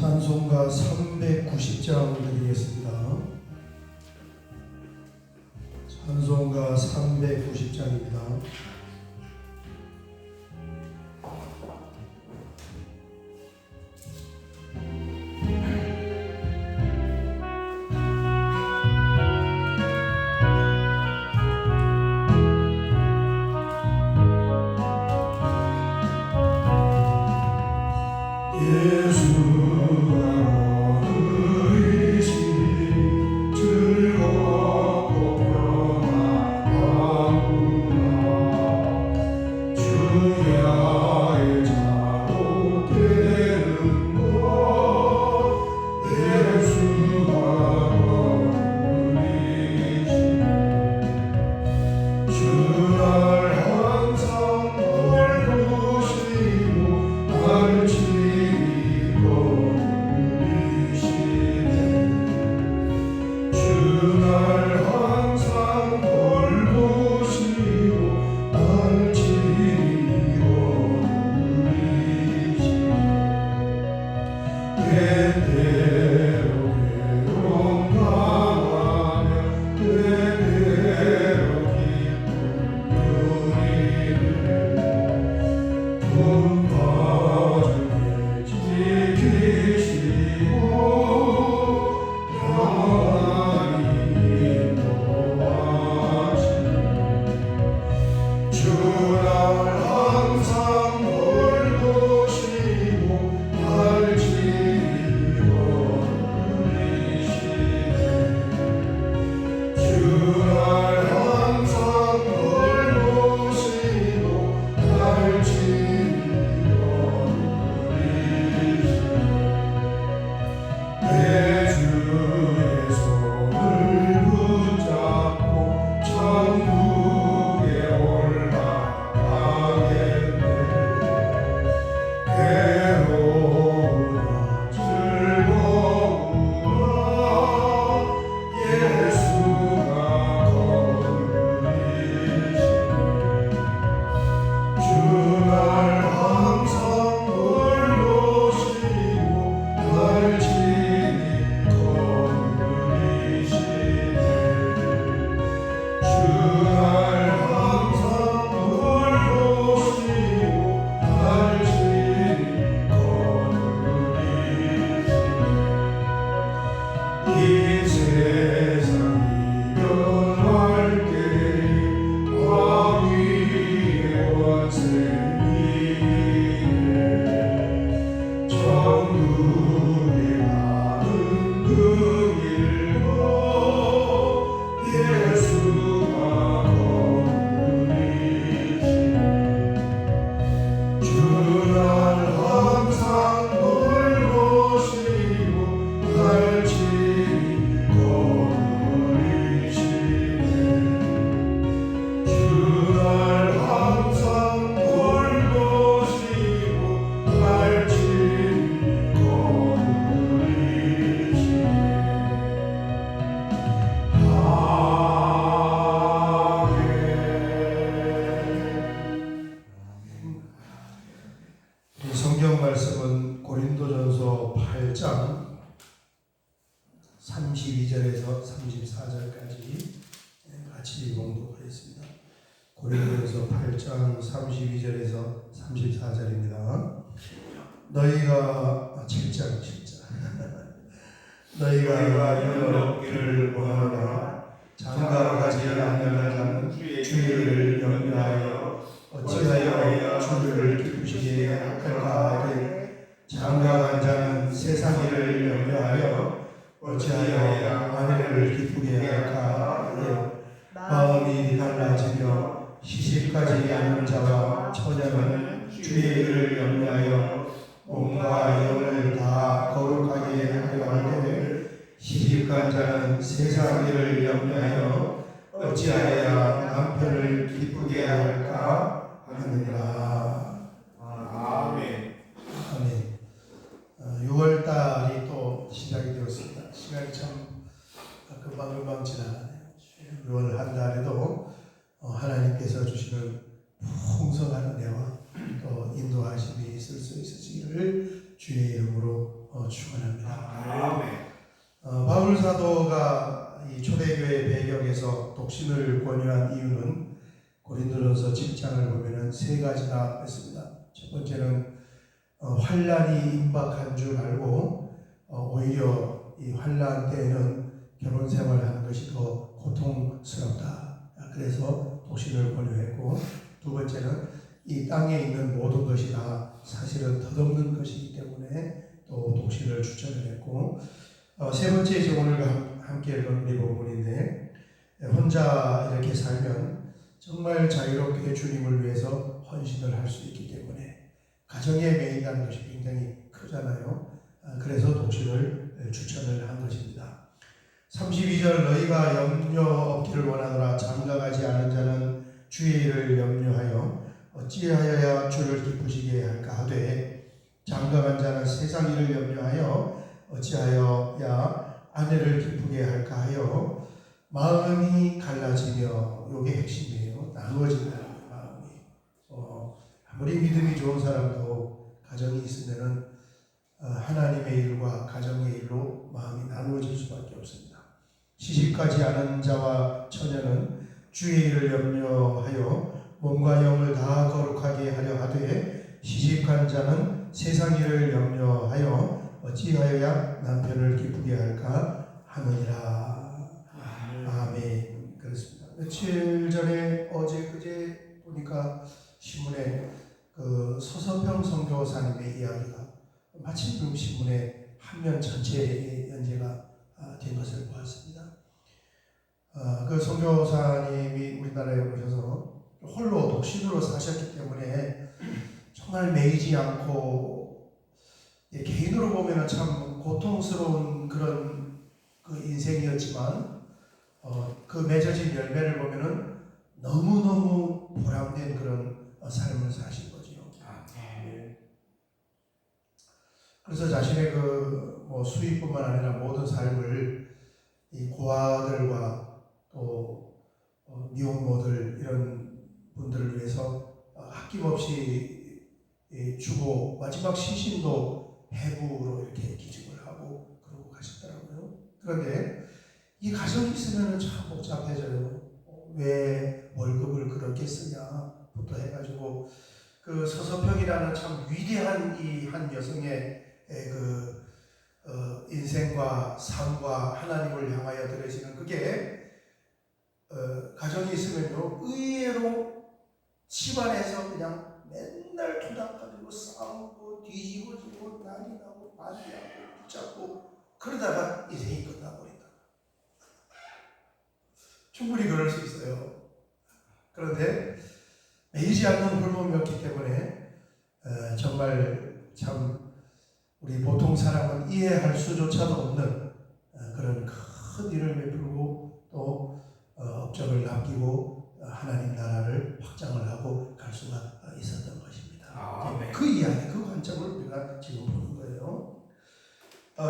찬송가 390장 드리겠습니다. 찬송가 390장입니다. 성경 말씀은 고린도전서 8장 32절에서 34절까지 같이 봉독하겠습니다. 고린도전서 8장 32절에서 34절입니다. 너희가 7장 너희가 영업기를 원하노라. 장가가지 아니할 자는 주의 일을 염려하여 어찌하여 주를 기쁘시게 할까 하되, 장가간 자는 세상 일을 염려하여 어찌하여 아내를 기쁘게 할까 하되, 마음이 달라지며 시집가지 않은 자와 처녀는 주의 일을 염려하여 몸과 영을 다 거룩하게 하려 하되, 시집간 자는 세상 일을 염려하여 어찌하여 남편을 기쁘게 할까 하느니라. 아멘. 아멘. 6월달이 또 시작이 되었습니다. 시간이 참 금방 지나가네요. 6월 한 달에도 하나님께서 주시는 풍성한 은혜와 또 인도하심이 있을 수 있으시기를 주의 이름으로 축원합니다. 바울 사도가 이 초대교회 배경에서 독신을 권유한 이유는 고린도전서 7장을 보면은 세 가지나 있습니다. 첫 번째는 환난이 임박한 줄 알고 오히려 이 환난 때에는 결혼 생활하는 것이 더 고통스럽다. 그래서 독신을 권유했고, 두 번째는 이 땅에 있는 모든 것이 다 사실은 덧없는 것이기 때문에 또 독신을 추천을 했고, 세 번째 이제 오늘 함께 읽은 우리 본문인데, 혼자 이렇게 살면 정말 자유롭게 주님을 위해서 헌신을 할 수 있기 때문에 가정에 매인다는 것이 굉장히 크잖아요. 그래서 독신을 추천을 한 것입니다. 32절 너희가 염려 없기를 원하노라. 장가가지 않은 자는 주의 일을 염려하여 어찌하여야 주를 기쁘시게 할까 하되, 장가간 자는 세상 일을 염려하여 어찌하여야 아내를 기쁘게 할까 하여 마음이 갈라지며, 요게 핵심이에요. 나누어진다는 마음이. 아무리 믿음이 좋은 사람도 가정이 있으면은 하나님의 일과 가정의 일로 마음이 나누어질 수밖에 없습니다. 시집가지 않은 자와 처녀는 주의 일을 염려하여 몸과 영을 다 거룩하게 하려 하되, 시집간 자는 세상 일을 염려하여 어찌하여야 남편을 기쁘게 할까 하느니라. 아멘. 그렇습니다. 며칠 전에 그제 보니까 신문에 그 서서평 선교사님의 이야기가 마침 신문에 한 면 전체에 연재가 된 것을 보았습니다. 그 선교사님이 우리나라에 오셔서 홀로 독신으로 사셨기 때문에 정말 매이지 않고, 개인으로 보면 참 고통스러운 그런 그 인생이었지만, 그 맺어진 열매를 보면은 너무너무 보람된 그런 삶을 사신 거죠. 그래서 자신의 그 수입뿐만 아니라 모든 삶을 이 고아들과 또 미혼모들 이런 분들을 위해서 아낌없이 주고, 마지막 시신도 해부로 이렇게 기증을 하고 그러고 가셨더라고요. 그런데 이 가정이 있으면 참 복잡해져요. 왜 월급을 그렇게 쓰냐부터 해가지고, 그 서서평이라는 참 위대한 이 한 여성의 그 인생과 삶과 하나님을 향하여 드려지는 그게 가정이 있으면요, 의외로 집안에서 그냥 맨날 투닥거리고 싸우고 뒤집어지고 난리 나고 반대하고 붙잡고 그러다가 인생이 끝나버린다. 충분히 그럴 수 있어요. 그런데 매이지 않는 홀몸이었기 때문에 정말 참 우리 보통 사람은 이해할 수조차도 없는 그런 큰 일을 베풀고 또 업적을 남기고 하나님 나라를 확장을 하고 갈 수가 있었던 것입니다. 그 이야기, 그 관점을 우리가 지금 보는 거예요.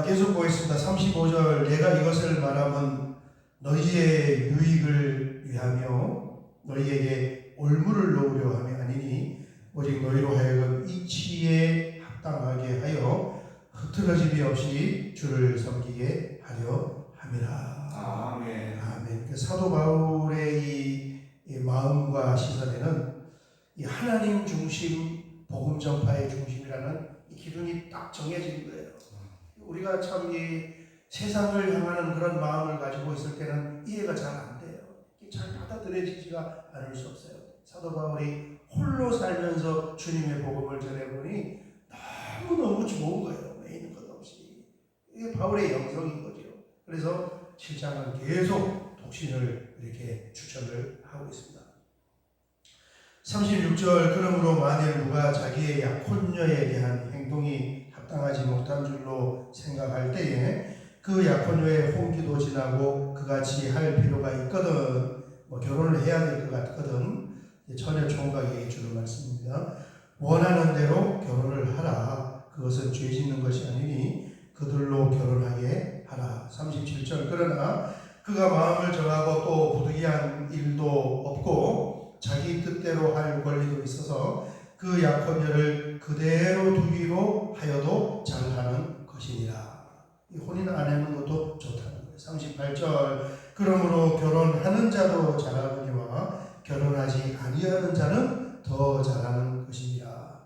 계속 보겠습니다. 35절 내가 이것을 말하면 너희의 유익을 위하며 너희에게 올무를 놓으려 함이 아니니, 오직 너희로 하여금 이치에 합당하게 하여 흐트러짐이 없이 주를 섬기게 하려 함이라. 아멘. 아멘. 사도 바울의 이 마음과 시선에는 이 하나님 중심, 복음 전파의 중심이라는 이 기준이 딱 정해진 거예요. 우리가 참 이 세상을 향하는 그런 마음을 가지고 있을 때는 이해가 잘 안 돼요. 잘 받아들여지지가 않을 수 없어요. 사도 바울이 홀로 살면서 주님의 복음을 전해보니 너무너무 좋은 거예요. 왜 있는 것 없이. 이게 바울의 영성인 거죠. 그래서 7장은 계속 독신을 이렇게 추천을 하고 있습니다. 36절 그러므로 만일 누가 자기의 약혼녀에 대한 행동이 합당하지 못한 줄로 생각할 때에 그 약혼녀의 혼기도 지나고 그같이 할 필요가 있거든, 결혼을 해야 될 것 같거든, 처녀 총각에게 주는 말씀입니다. 원하는 대로 결혼을 하라. 그것은 죄 짓는 것이 아니니 그들로 결혼하게 하라. 37절 그러나 그가 마음을 정하고 또 부득이한 일도 없고 자기 뜻대로 할 권리도 있어서 그 약혼녀를 그대로 두기로 하여도 잘하는 것이니라. 이 혼인 안 하는 것도 좋다는 거예요. 38절 그러므로 결혼하는 자도 잘하거니와 결혼하지 아니하는 자는 더 잘하는 것이니라.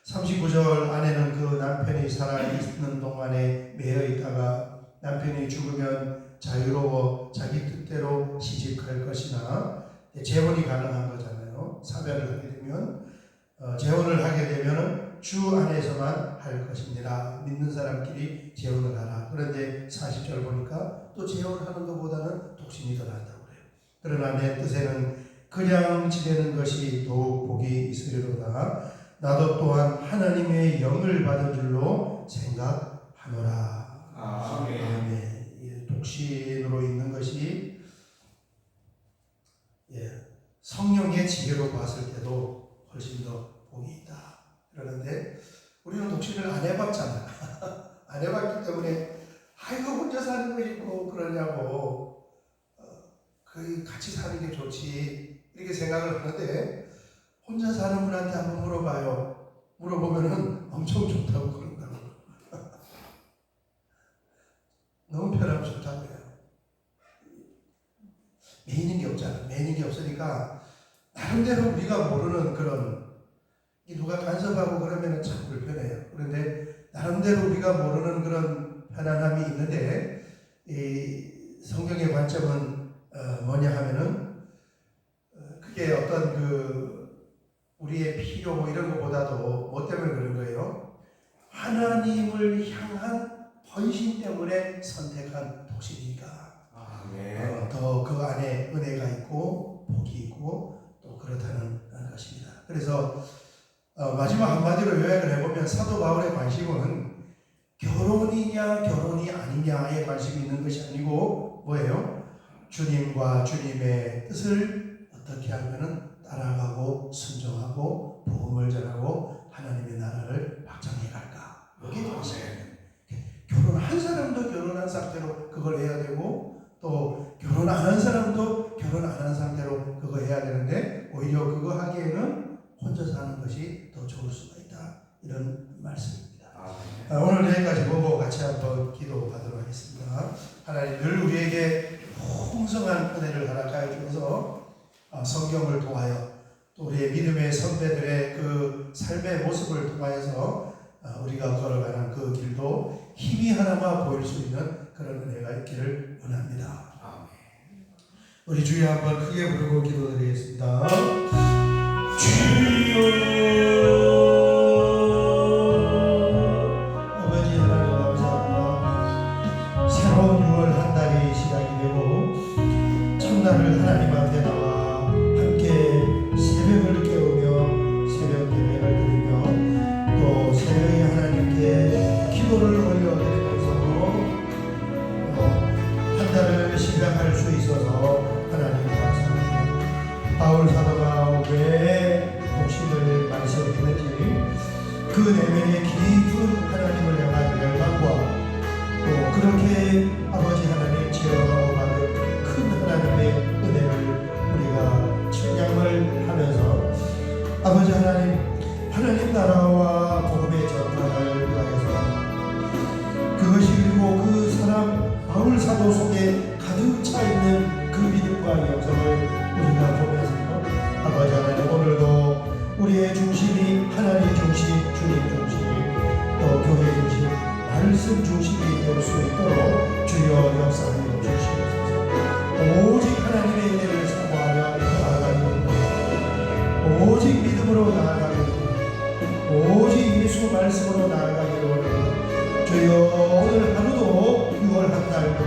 39절 아내는 그 남편이 살아있는 동안에 매여 있다가 남편이 죽으면 자유로워 자기 뜻대로 시집할 것이나 재혼이 가능한 거잖아요. 사별을 하게 되면 재혼을 하게 되면 주 안에서만 할 것입니다. 믿는 사람끼리 재혼을 하라. 그런데 40절 보니까 또 재혼하는 것보다는 독신이 더 낫다고 그래요. 그러나 내 뜻에는 그냥 지내는 것이 더욱 복이 있으리로다. 나도 또한 하나님의 영을 받은 줄로 생각하노라. 아멘. 독신으로 있는 것이 성령의 지혜로 봤을 때도 훨씬 더 복이 있다. 그러는데 우리는 독신을 안 해봤잖아. 안 해봤기 때문에 아이고 혼자 사는 것이 뭐 그러냐고 거의 같이 사는 게 좋지 이렇게 생각을 하는데 혼자 사는 분한테 한번 물어봐요. 물어보면은 엄청 좋다고 그런다고. 너무 편하고 좋다고 해요. 매이는 게 없잖아. 매이는 게 없으니까 나름대로 우리가 모르는 그런 누가 간섭하고 그러면 참 불편해요. 그런데 나름대로 우리가 모르는 그런 편안함이 있는데 이 성경의 관점은 뭐냐 하면은 그게 어떤 우리의 필요 뭐 이런 것보다도 뭐 때문에 그런 거예요? 하나님을 향한 헌신 때문에 선택한 독신이니까 더 그 안에 은혜가 있고 복이 있고 또 그렇다는 것입니다. 그래서 마지막 한마디로 요약을 해보면 사도 바울의 관심은 결혼이냐 결혼이 아니냐에 관심이 있는 것이 아니고 뭐예요? 주님과 주님의 뜻을 어떻게 하면은 따라가고 순종하고 복음을 전하고 하나님의 나라를 확장해 갈까? 여기에 관심이에요. 결혼한 사람도 결혼한 상태로 그걸 해야 되고 또 결혼 안 한 사람도 결혼 안 한 상태로 그거 해야 되는데 오히려 그거 하기에는 혼자 사는 것이 더 좋을 수가 있다. 이런 말씀입니다. 오늘 여기까지 보고 같이 한번 기도하도록 하겠습니다. 하나님 늘 우리에게 풍성한 은혜를 허락하여 주셔서 성경을 통하여 또 우리의 믿음의 선배들의 그 삶의 모습을 통하여서 우리가 걸어가는 그 길도 힘이 하나마 보일 수 있는 그런 은혜가 있기를 원합니다. 우리 주여 한번 크게 부르고 기도드리겠습니다. 주여 아버지 하나님 감사합니다. 새로운 6월 한 달이 시작이 되고 첫날을 하나님 앞에 나와 함께 새벽을 깨우며 새벽 예배를 드리며 또 새벽에 하나님께 기도를 올려드리면서 한 달을 시작할 수 있어서 하나님 감사합니다. 바울 사도가 왜 독신을 말씀했는지 그 내면의 깊은 하나님을 향한 열망과 또 그렇게 아버지 하나님 지어받은 큰 하나님의 은혜를 우리가 찬양을 하면서 아버지 하나님 나라와 복음의 전파를 위하여서 그것이 그리고 그 사람 바울 사도 속에 가득 차 있는 그 믿음과 영성을 우리가 보면서 아버지 하나님 오늘도 우리의 중심이 하나님 중심, 주님 중심, 또 교회 중심, 말씀 중심이 될 수 있도록 주여 역사하여 주시옵소서. 오직 하나님의 은혜를 사모하며 나아가기를 원합니다. 오직 믿음으로 나아가기를 원합니다. 오직 예수 말씀으로 나아가기를 원합니다. 주여 오늘 하루도 6월 한 달도